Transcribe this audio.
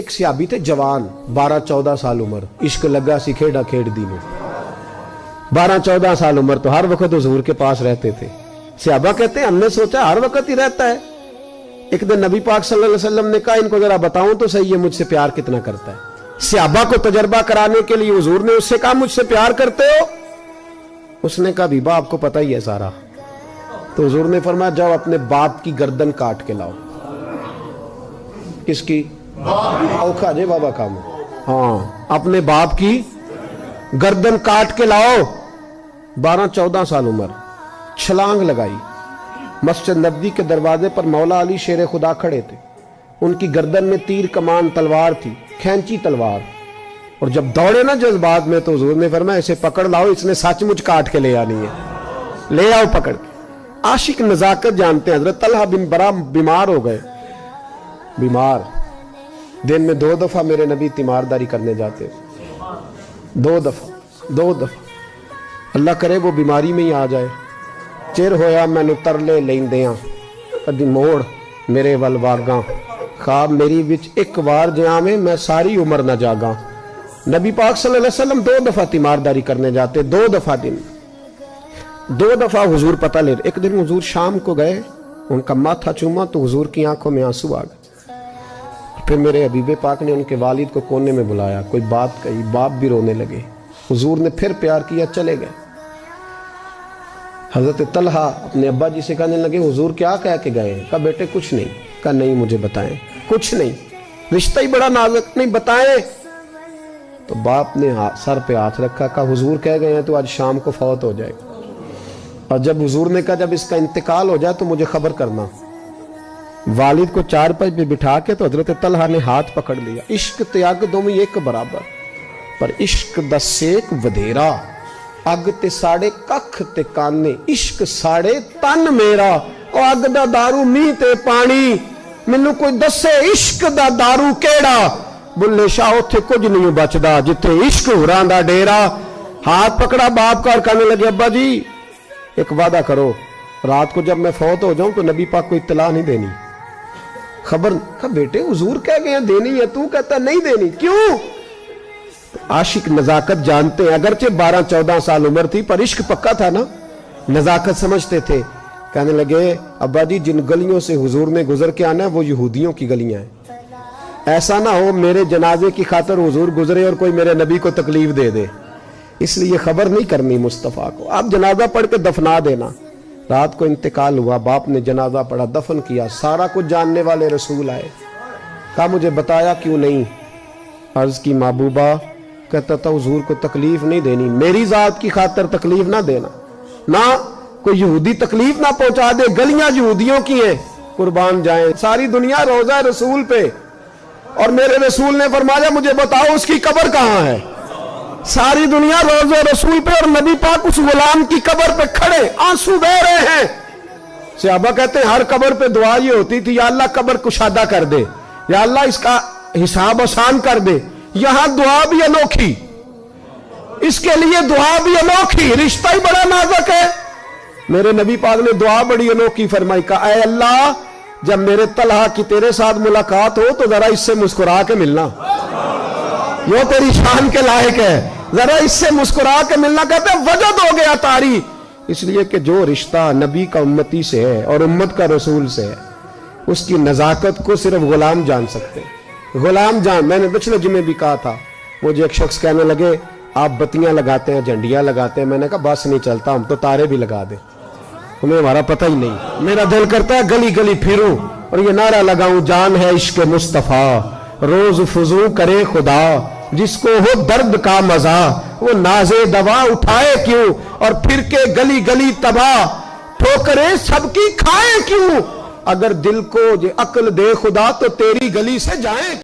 ایک صحابی تھے جوان 12-14 سال عمر, عشق لگا سی کھیڑا کھیڑ دی میں. 12-14 سال عمر تو ہر وقت حضور کے پاس رہتے تھے. صحابہ کہتے ہیں ہم نے سوچا ہر وقت ہی رہتا ہے. ایک دن نبی پاک صلی اللہ علیہ وسلم نے کہا ان کو ذرا بتاؤں تو صحیح ہے مجھ سے پیار کتنا کرتا ہے. صحابہ کو تجربہ کرانے کے لیے حضور نے اس سے کہا مجھ سے پیار کرتے ہو؟ اس نے کہا بیبا آپ کو پتہ ہی ہے سارا. تو حضور نے فرمایا جاؤ اپنے باپ کی گردن کاٹ کے لاؤ. کس کی؟ اوکھا جے بابا کام. ہاں اپنے باپ کی گردن کاٹ کے لاؤ. 12-14 سال عمر, چھلانگ لگائی. مسجد نبوی کے دروازے پر مولا علی شیر خدا کھڑے تھے. ان کی گردن میں تیر کمان تلوار تھی, کھینچی تلوار. اور جب دوڑے نا جذبات میں تو حضور نے فرمایا اسے پکڑ لاؤ, اس نے سچ مچ کاٹ کے لے آنی ہے. لے آؤ پکڑ کے. عاشق نزاکت جانتے ہیں. حضرت طلحہ بن برا بیمار ہو گئے. بیمار, دن میں 2 دفعہ میرے نبی تیمارداری کرنے جاتے. 2 دفعہ. اللہ کرے وہ بیماری میں ہی آ جائے. چر ہویا میں نو ترلے لیندیاں کدی موڑ میرے ول واگاں, خواب میری وچ ایک وار جہاں میں ساری عمر نہ جاگاں. نبی پاک صلی اللہ علیہ وسلم 2 دفعہ تیمارداری کرنے جاتے. 2 دفعہ دن, 2 دفعہ حضور پتہ لے. ایک دن حضور شام کو گئے, ان کا ماتھا چوما تو حضور کی آنکھوں میں آنسو آ گئے. پھر میرے حبیب پاک نے ان کے والد کو کونے میں بلایا, کوئی بات کہی, باپ بھی رونے لگے. حضور نے پھر پیار کیا, چلے گئے. حضرت طلحہ اپنے ابا جی سے کہنے لگے حضور کیا کہہ کے گئے؟ کہا بیٹے کچھ نہیں. کہا نہیں مجھے بتائیں. کچھ نہیں, رشتہ ہی بڑا نازک, نہیں بتائیں. تو باپ نے سر پہ ہاتھ رکھا, کہا حضور کہہ گئے ہیں تو آج شام کو فوت ہو جائے گا. اور جب حضور نے کہا جب اس کا انتقال ہو جائے تو مجھے خبر کرنا. والد کو چارپائی پہ بٹھا کے تو حضرت طلحہ نے ہاتھ پکڑ لیا. عشق تیاگ دو میں ایک برابر, پر عشق دا سیک ودھیرا. اگ تے ساڑے ککھ تے کانے, عشق ساڑے تن میرا. او اگ دا دارو می تے پانی, مینوں کوئی دسے عشق دا دارو کیڑا. بلے شاہ اتھے کچھ نہیں بچدا جتھے عشق ہوراں دا ڈیرا. ہاتھ پکڑا باپ کا اور کہنے لگے ابا جی ایک وعدہ کرو, رات کو جب میں فوت ہو جاؤں تو نبی پاک کو اطلاع نہیں دینی. خبر. کہا بیٹے حضور کہہ گئے ہیں دینی ہے, تو کہتا نہیں دینی, کیوں؟ عاشق نزاکت جانتے ہیں. اگرچہ 12-14 سال عمر تھی پر عشق پکا تھا نا, نزاکت سمجھتے تھے. کہنے لگے ابا جی جن گلیوں سے حضور نے گزر کے آنا ہے وہ یہودیوں کی گلیاں ہیں. ایسا نہ ہو میرے جنازے کی خاطر حضور گزرے اور کوئی میرے نبی کو تکلیف دے دے, اس لیے خبر نہیں کرنی مصطفیٰ کو. آپ جنازہ پڑھ کے دفنا دینا. رات کو انتقال ہوا, باپ نے جنازہ پڑھا, دفن کیا. سارا کچھ جاننے والے رسول آئے. کہا مجھے بتایا کیوں نہیں؟ عرض کی محبوبہ. کہتا تھا حضور کو تکلیف نہیں دینی, میری ذات کی خاطر تکلیف نہ دینا, نہ کوئی یہودی تکلیف نہ پہنچا دے. گلیاں یہودیوں کی ہیں, قربان جائیں. ساری دنیا روضہ رسول پہ, اور میرے رسول نے فرمایا مجھے بتاؤ اس کی قبر کہاں ہے. ساری دنیا روضہ رسول پہ, اور نبی پاک اس غلام کی قبر پہ کھڑے آنسو بہہ رہے ہیں. صحابہ کہتے ہیں ہر قبر پہ دعا یہ ہوتی تھی یا اللہ قبر کشادہ کر دے, یا اللہ اس کا حساب آسان کر دے. یہاں دعا بھی انوکھی, اس کے لیے دعا بھی انوکھی, رشتہ ہی بڑا نازک ہے. میرے نبی پاک نے دعا بڑی انوکھی فرمائی. کہا اے اللہ جب میرے طلحہ کی تیرے ساتھ ملاقات ہو تو ذرا اس سے مسکرا کے ملنا, وہ تیری شان کے لائق ہے, ذرا اس سے مسکرا کے ملنا. کہتے ہیں وجد ہو گیا تاری, اس لیے کہ جو رشتہ نبی کا امتی سے ہے اور امت کا رسول سے ہے اس کی نزاکت کو صرف غلام جان سکتے ہیں. غلام جان. میں نے پچھلے جمعے بھی کہا تھا, مجھے ایک شخص کہنے لگے آپ بتیاں لگاتے ہیں, جھنڈیاں لگاتے ہیں. میں نے کہا بس نہیں چلتا, ہم تو تارے بھی لگا دیں, ہمیں ہمارا پتہ ہی نہیں. میرا دل کرتا ہے گلی گلی پھروں اور یہ نعرہ لگاؤں جان ہے عشق مصطفیٰ, روز فضو کرے خدا, جس کو ہو درد کا مزہ وہ نازے دوا اٹھائے کیوں, اور پھر کے گلی گلی تباہ ٹھوکریں سب کی کھائے کیوں. اگر دل کو یہ عقل دے خدا تو تیری گلی سے جائیں